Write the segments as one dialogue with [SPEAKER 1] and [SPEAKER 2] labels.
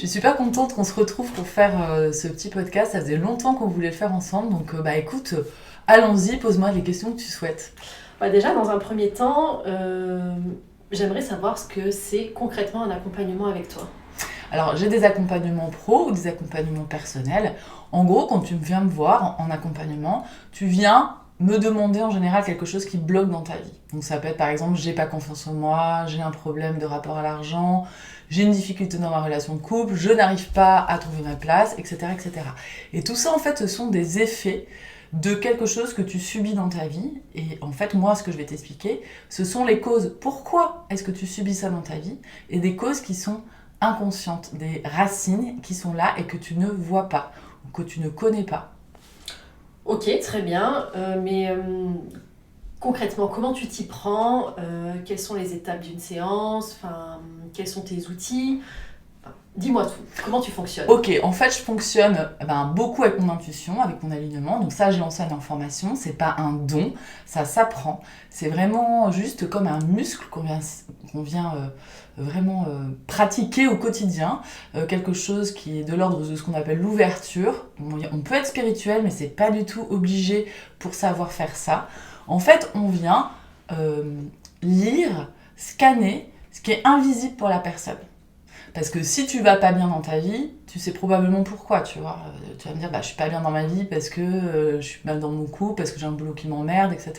[SPEAKER 1] Je suis super contente qu'on se retrouve pour faire ce petit podcast. Ça faisait longtemps qu'on voulait le faire ensemble. Donc, écoute, allons-y, pose-moi les questions que tu souhaites.
[SPEAKER 2] Déjà, dans un premier temps, j'aimerais savoir ce que c'est concrètement un accompagnement avec toi.
[SPEAKER 1] Alors, j'ai des accompagnements pro ou des accompagnements personnels. En gros, quand tu viens me voir en accompagnement, tu viens me demander en général quelque chose qui bloque dans ta vie. Donc ça peut être par exemple, j'ai pas confiance en moi, j'ai un problème de rapport à l'argent, j'ai une difficulté dans ma relation de couple, je n'arrive pas à trouver ma place, etc., etc. Et tout ça en fait, ce sont des effets de quelque chose que tu subis dans ta vie. Et en fait, moi, ce que je vais t'expliquer, ce sont les causes. Pourquoi est-ce que tu subis ça dans ta vie? Et des causes qui sont inconscientes, des racines qui sont là et que tu ne vois pas, ou que tu ne connais pas.
[SPEAKER 2] Ok, très bien, mais concrètement, comment tu t'y prends? Quelles sont les étapes d'une séance? Quels sont tes outils? Dis-moi tout, comment tu fonctionnes?
[SPEAKER 1] Ok, en fait, je fonctionne beaucoup avec mon intuition, avec mon alignement. Donc ça, je l'enseigne en formation. C'est pas un don, ça s'apprend. C'est vraiment juste comme un muscle qu'on vient vraiment pratiquer au quotidien. Quelque chose qui est de l'ordre de ce qu'on appelle l'ouverture. On peut être spirituel, mais c'est pas du tout obligé pour savoir faire ça. En fait, on vient lire, scanner ce qui est invisible pour la personne. Parce que si tu vas pas bien dans ta vie, tu sais probablement pourquoi, tu vois. Tu vas me dire, je suis pas bien dans ma vie parce que je suis mal dans mon couple, parce que j'ai un boulot qui m'emmerde, etc.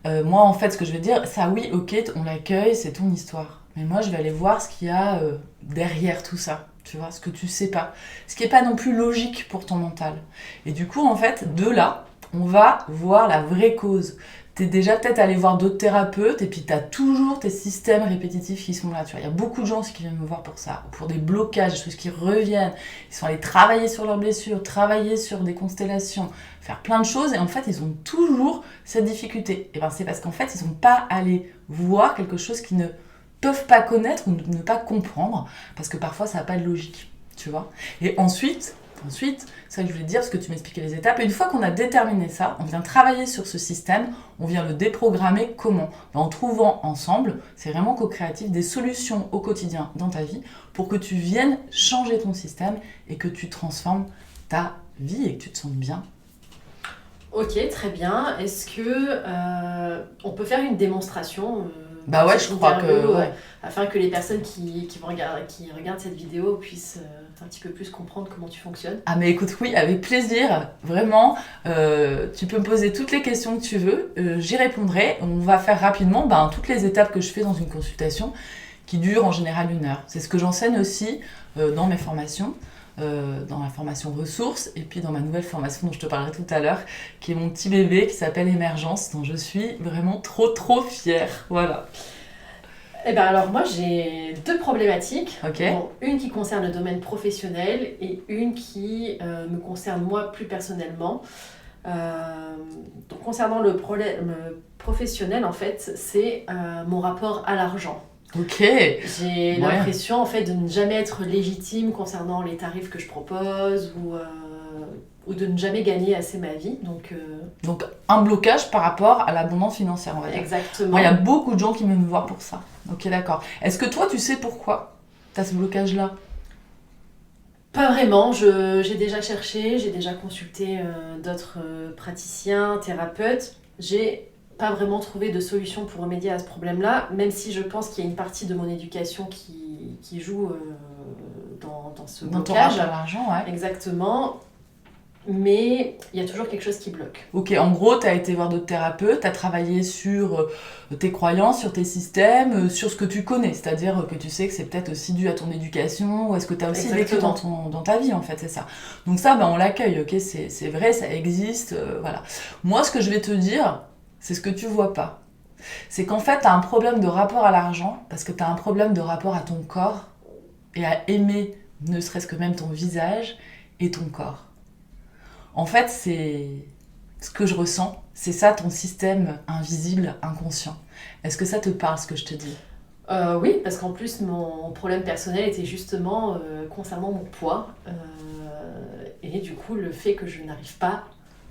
[SPEAKER 1] Moi, en fait, ce que je vais dire, ça oui, ok, on l'accueille, c'est ton histoire. Mais moi, je vais aller voir ce qu'il y a derrière tout ça, tu vois, ce que tu sais pas. Ce qui est pas non plus logique pour ton mental. Et du coup, en fait, de là, on va voir la vraie cause. T'es déjà peut-être allé voir d'autres thérapeutes et puis t'as toujours tes systèmes répétitifs qui sont là. Tu vois, il y a beaucoup de gens qui viennent me voir pour ça, pour des blocages, des choses qui reviennent. Ils sont allés travailler sur leurs blessures, travailler sur des constellations, faire plein de choses et en fait ils ont toujours cette difficulté. Et c'est parce qu'en fait ils sont pas allés voir quelque chose qu'ils ne peuvent pas connaître ou ne pas comprendre parce que parfois ça n'a pas de logique, tu vois. Et ensuite, c'est ça que je voulais dire, parce que tu m'expliquais les étapes. Et une fois qu'on a déterminé ça, on vient travailler sur ce système, on vient le déprogrammer comment? En trouvant ensemble, c'est vraiment co-créatif, des solutions au quotidien dans ta vie pour que tu viennes changer ton système et que tu transformes ta vie et que tu te sentes bien.
[SPEAKER 2] Ok, très bien. Est-ce que on peut faire une démonstration
[SPEAKER 1] Bah
[SPEAKER 2] dans
[SPEAKER 1] ouais,
[SPEAKER 2] cette
[SPEAKER 1] je crois
[SPEAKER 2] interview,
[SPEAKER 1] que ouais.
[SPEAKER 2] afin que les personnes qui regardent cette vidéo puissent un petit peu plus comprendre comment tu fonctionnes?
[SPEAKER 1] Ah mais écoute, oui, avec plaisir, vraiment. Tu peux me poser toutes les questions que tu veux, j'y répondrai. On va faire rapidement toutes les étapes que je fais dans une consultation qui dure en général 1 heure. C'est ce que j'enseigne aussi dans mes formations, dans la formation ressources et puis dans ma nouvelle formation dont je te parlerai tout à l'heure, qui est mon petit bébé qui s'appelle Émergence, dont je suis vraiment trop fière. Voilà.
[SPEAKER 2] Eh bien alors moi j'ai deux problématiques.
[SPEAKER 1] Ok.
[SPEAKER 2] Bon, une qui concerne le domaine professionnel et une qui me concerne moi plus personnellement. Donc concernant le problème professionnel en fait, c'est mon rapport à l'argent.
[SPEAKER 1] Ok.
[SPEAKER 2] J'ai
[SPEAKER 1] Ouais.
[SPEAKER 2] l'impression en fait de ne jamais être légitime concernant les tarifs que je propose ou de ne jamais gagner assez ma vie.
[SPEAKER 1] Donc un blocage par rapport à l'abondance financière, on va dire.
[SPEAKER 2] Exactement.
[SPEAKER 1] Moi, il y a beaucoup de gens qui viennent me voir pour ça. Ok, d'accord. Est-ce que toi, tu sais pourquoi tu as ce blocage-là?
[SPEAKER 2] Pas vraiment, j'ai déjà cherché, j'ai déjà consulté d'autres praticiens, thérapeutes. J'ai pas vraiment trouvé de solution pour remédier à ce problème-là, même si je pense qu'il y a une partie de mon éducation qui joue dans ce
[SPEAKER 1] Dans ton
[SPEAKER 2] blocage.
[SPEAKER 1] rapport à l'argent, ouais.
[SPEAKER 2] Exactement, mais il y a toujours quelque chose qui bloque.
[SPEAKER 1] Ok, en gros, tu as été voir d'autres thérapeutes, tu as travaillé sur tes croyances, sur tes systèmes, sur ce que tu connais. C'est-à-dire que tu sais que c'est peut-être aussi dû à ton éducation ou à ce que tu as aussi vécu dans ta vie, en fait, c'est ça. Donc ça, on l'accueille, ok, c'est vrai, ça existe, voilà. Moi, ce que je vais te dire, c'est ce que tu vois pas. C'est qu'en fait, tu as un problème de rapport à l'argent parce que tu as un problème de rapport à ton corps et à aimer ne serait-ce que même ton visage et ton corps. En fait, c'est ce que je ressens, c'est ça ton système invisible, inconscient. Est-ce que ça te parle ce que je te dis?
[SPEAKER 2] Oui, parce qu'en plus, mon problème personnel était justement concernant mon poids et du coup le fait que je n'arrive pas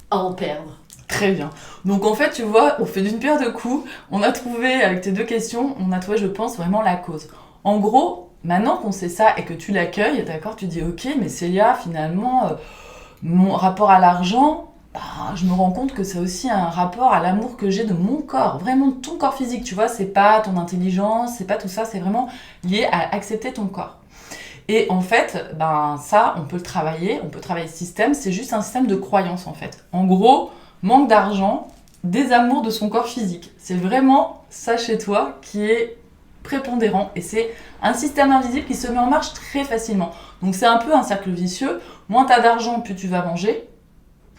[SPEAKER 2] à en perdre.
[SPEAKER 1] Très bien. Donc en fait, tu vois, on fait d'une pierre deux coups. On a trouvé, avec tes deux questions, on a trouvé, je pense, vraiment la cause. En gros, Maintenant qu'on sait ça et que tu l'accueilles, d'accord, tu dis ok, mais Célia, finalement, mon rapport à l'argent, bah, je me rends compte que c'est aussi un rapport à l'amour que j'ai de mon corps, vraiment de ton corps physique, tu vois, c'est pas ton intelligence, c'est pas tout ça, c'est vraiment lié à accepter ton corps. Et en fait, ben ça, on peut le travailler ce système, c'est juste un système de croyance en fait. En gros, manque d'argent, désamour de son corps physique. C'est vraiment ça chez toi qui est prépondérant et c'est un système invisible qui se met en marche très facilement. Donc c'est un peu un cercle vicieux. Moins t'as d'argent, plus tu vas manger.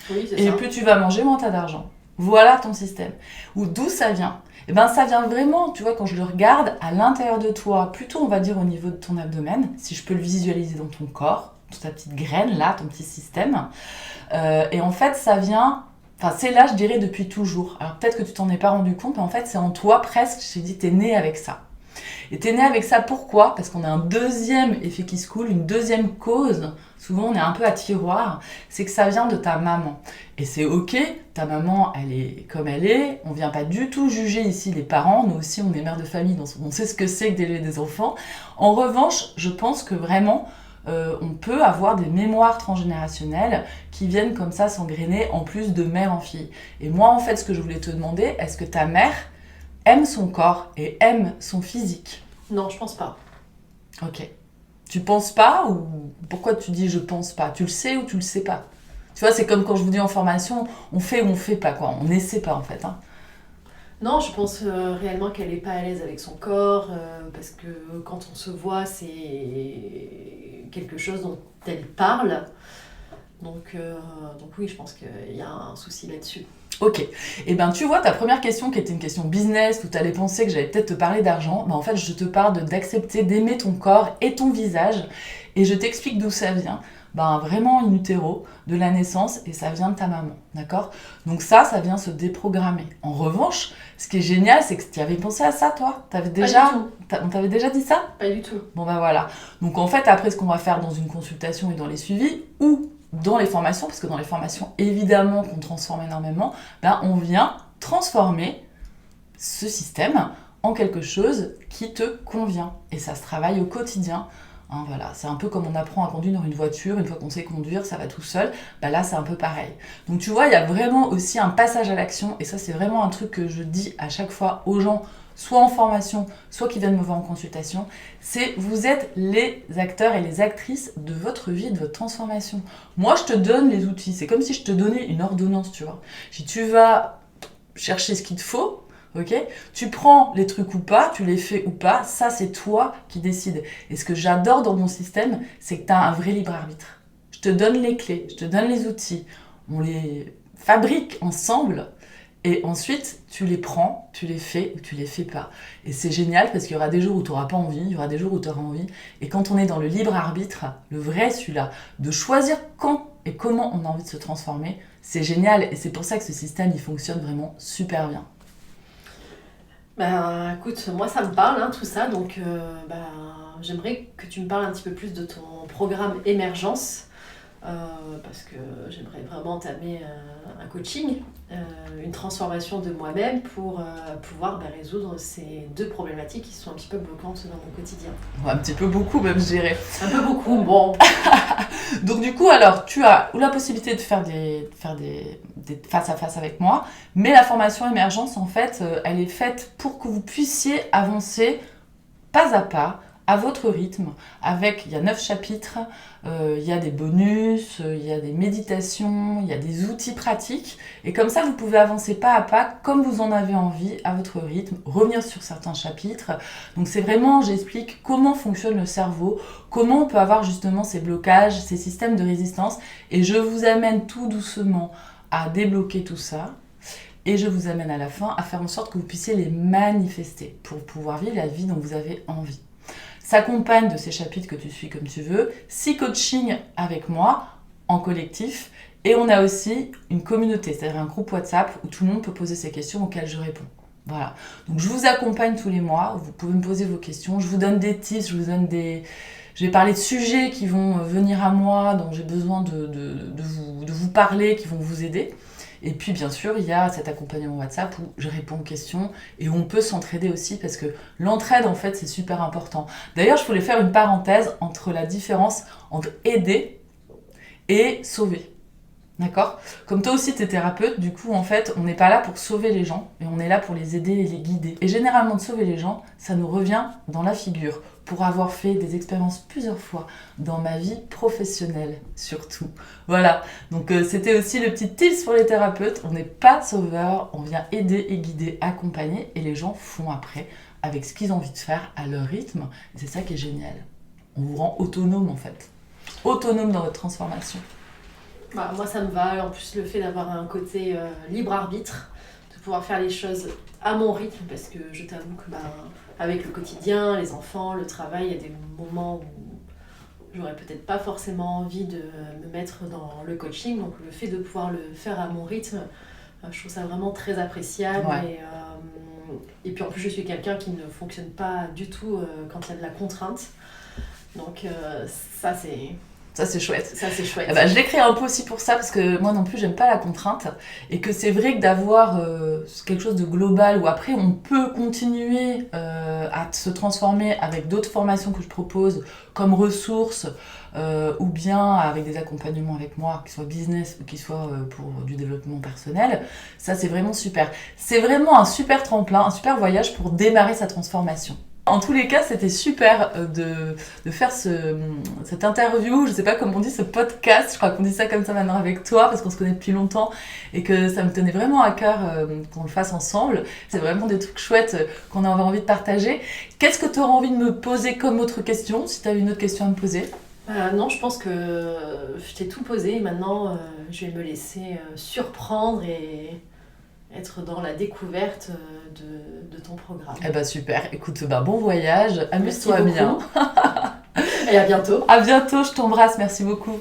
[SPEAKER 2] Oui, c'est
[SPEAKER 1] Et
[SPEAKER 2] ça.
[SPEAKER 1] plus tu vas manger, moins t'as d'argent. Voilà ton système. Ou d'où ça vient? Eh ben ça vient vraiment, tu vois, quand je le regarde à l'intérieur de toi, plutôt on va dire au niveau de ton abdomen, si je peux le visualiser dans ton corps, ta petite graine là, ton petit système. Et en fait, ça vient, enfin c'est là, je dirais, depuis toujours. Alors peut-être que tu t'en es pas rendu compte, mais en fait c'est en toi presque, je t'ai dit, t'es né avec ça. Et t'es né avec ça, pourquoi? Parce qu'on a un deuxième effet qui se coule, une deuxième cause. Souvent, on est un peu à tiroir. C'est que ça vient de ta maman. Et c'est ok, ta maman, elle est comme elle est. On vient pas du tout juger ici les parents. Nous aussi, on est mère de famille, donc on sait ce que c'est que d'élever des enfants. En revanche, je pense que vraiment, on peut avoir des mémoires transgénérationnelles qui viennent comme ça s'engrainer en plus de mère en fille. Et moi, en fait, ce que je voulais te demander, est-ce que ta mère aime son corps et aime son physique?
[SPEAKER 2] Non, je pense pas.
[SPEAKER 1] Ok. Tu penses pas ou pourquoi tu dis je pense pas? Tu le sais ou tu le sais pas? Tu vois, c'est comme quand je vous dis en formation, on fait ou on fait pas quoi. On n'essaie pas en fait. Hein.
[SPEAKER 2] Non, je pense réellement qu'elle est pas à l'aise avec son corps, parce que quand on se voit, c'est quelque chose dont elle parle. Donc oui, je pense qu'il y a un souci là-dessus.
[SPEAKER 1] Ok. Et ben tu vois, ta première question qui était une question business, où tu allais penser que j'allais peut-être te parler d'argent, ben en fait je te parle d'accepter, d'aimer ton corps et ton visage, et je t'explique d'où ça vient. Ben vraiment in utero, de la naissance, et ça vient de ta maman, d'accord? Donc ça vient se déprogrammer. En revanche, ce qui est génial, c'est que tu avais pensé à ça, toi?
[SPEAKER 2] Pas du tout.
[SPEAKER 1] On t'avait déjà dit ça?
[SPEAKER 2] Pas du tout.
[SPEAKER 1] Bon ben voilà. Donc en fait, après ce qu'on va faire dans une consultation et dans les suivis, ou dans les formations, parce que dans les formations, évidemment qu'on transforme énormément, ben on vient transformer ce système en quelque chose qui te convient. Et ça se travaille au quotidien. Hein, voilà. C'est un peu comme on apprend à conduire une voiture, une fois qu'on sait conduire, ça va tout seul. Ben là, c'est un peu pareil. Donc tu vois, il y a vraiment aussi un passage à l'action, et ça, c'est vraiment un truc que je dis à chaque fois aux gens, soit en formation, soit qui viennent me voir en consultation, c'est vous êtes les acteurs et les actrices de votre vie, de votre transformation. Moi, je te donne les outils. C'est comme si je te donnais une ordonnance, tu vois. Si tu vas chercher ce qu'il te faut, ok, tu prends les trucs ou pas, tu les fais ou pas, ça, c'est toi qui décides. Et ce que j'adore dans mon système, c'est que tu as un vrai libre arbitre. Je te donne les clés, je te donne les outils. On les fabrique ensemble. Et ensuite, tu les prends, tu les fais ou tu les fais pas. Et c'est génial parce qu'il y aura des jours où tu n'auras pas envie, il y aura des jours où tu auras envie. Et quand on est dans le libre arbitre, le vrai celui-là, de choisir quand et comment on a envie de se transformer, c'est génial. Et c'est pour ça que ce système, il fonctionne vraiment super bien.
[SPEAKER 2] Ben, écoute, moi ça me parle, hein, tout ça, donc j'aimerais que tu me parles un petit peu plus de ton programme Émergence, parce que j'aimerais vraiment entamer un coaching, une transformation de moi-même pour pouvoir résoudre ces deux problématiques qui sont un petit peu bloquantes dans mon quotidien.
[SPEAKER 1] Ouais, un petit peu beaucoup même, je dirais.
[SPEAKER 2] Un peu beaucoup, bon.
[SPEAKER 1] Donc du coup, alors, tu as la possibilité de faire des face à face avec moi, mais la formation émergence, en fait, elle est faite pour que vous puissiez avancer pas à pas, à votre rythme, il y a 9 chapitres, il y a des bonus, il y a des méditations, il y a des outils pratiques, et comme ça vous pouvez avancer pas à pas, comme vous en avez envie, à votre rythme, revenir sur certains chapitres. Donc c'est vraiment, j'explique comment fonctionne le cerveau, comment on peut avoir justement ces blocages, ces systèmes de résistance, et je vous amène tout doucement à débloquer tout ça, et je vous amène à la fin à faire en sorte que vous puissiez les manifester pour pouvoir vivre la vie dont vous avez envie. S'accompagne de ces chapitres que tu suis comme tu veux, 6 coachings avec moi en collectif, et on a aussi une communauté, c'est-à-dire un groupe WhatsApp où tout le monde peut poser ses questions auxquelles je réponds. Voilà. Donc je vous accompagne tous les mois, vous pouvez me poser vos questions, je vous donne des tips, je vais parler de sujets qui vont venir à moi, dont j'ai besoin de vous parler, qui vont vous aider. Et puis bien sûr, il y a cet accompagnement WhatsApp où je réponds aux questions et où on peut s'entraider aussi parce que l'entraide en fait c'est super important. D'ailleurs, je voulais faire une parenthèse entre la différence entre aider et sauver. D'accord? Comme toi aussi, tu es thérapeute, du coup, en fait, on n'est pas là pour sauver les gens, mais on est là pour les aider et les guider. Et généralement, de sauver les gens, ça nous revient dans la figure, pour avoir fait des expériences plusieurs fois dans ma vie professionnelle, surtout. Voilà, donc c'était aussi le petit tips pour les thérapeutes. On n'est pas sauveur, on vient aider et guider, accompagner, et les gens font après, avec ce qu'ils ont envie de faire, à leur rythme. Et c'est ça qui est génial. On vous rend autonome, en fait. Autonome dans votre transformation.
[SPEAKER 2] Bah, moi, ça me va. En plus, le fait d'avoir un côté libre arbitre, de pouvoir faire les choses à mon rythme, parce que je t'avoue que avec le quotidien, les enfants, le travail, il y a des moments où j'aurais peut-être pas forcément envie de me mettre dans le coaching. Donc, le fait de pouvoir le faire à mon rythme, je trouve ça vraiment très appréciable.
[SPEAKER 1] Ouais.
[SPEAKER 2] Et puis, en plus, je suis quelqu'un qui ne fonctionne pas du tout quand il y a de la contrainte. Donc, ça, c'est...
[SPEAKER 1] Ça, c'est chouette.
[SPEAKER 2] Ça, c'est chouette.
[SPEAKER 1] Eh ben, je l'écris un peu aussi pour ça, parce que moi non plus, j'aime pas la contrainte. Et que c'est vrai que d'avoir quelque chose de global, où après, on peut continuer à se transformer avec d'autres formations que je propose, comme ressources, ou bien avec des accompagnements avec moi, qu'ils soient business ou qu'ils soient pour du développement personnel. Ça, c'est vraiment super. C'est vraiment un super tremplin, un super voyage pour démarrer sa transformation. En tous les cas, c'était super de faire cette interview, je sais pas comment on dit, ce podcast, je crois qu'on dit ça comme ça maintenant avec toi, parce qu'on se connaît depuis longtemps, et que ça me tenait vraiment à cœur qu'on le fasse ensemble. C'est vraiment des trucs chouettes qu'on avait envie de partager. Qu'est-ce que tu auras envie de me poser comme autre question, si tu as une autre question à me poser?
[SPEAKER 2] Non, je pense que je t'ai tout posé. Maintenant, je vais me laisser surprendre et être dans la découverte de ton programme.
[SPEAKER 1] Eh ben super, écoute, bon voyage, amuse-toi
[SPEAKER 2] Merci
[SPEAKER 1] bien.
[SPEAKER 2] beaucoup. Et à bientôt.
[SPEAKER 1] À bientôt, je t'embrasse, merci beaucoup.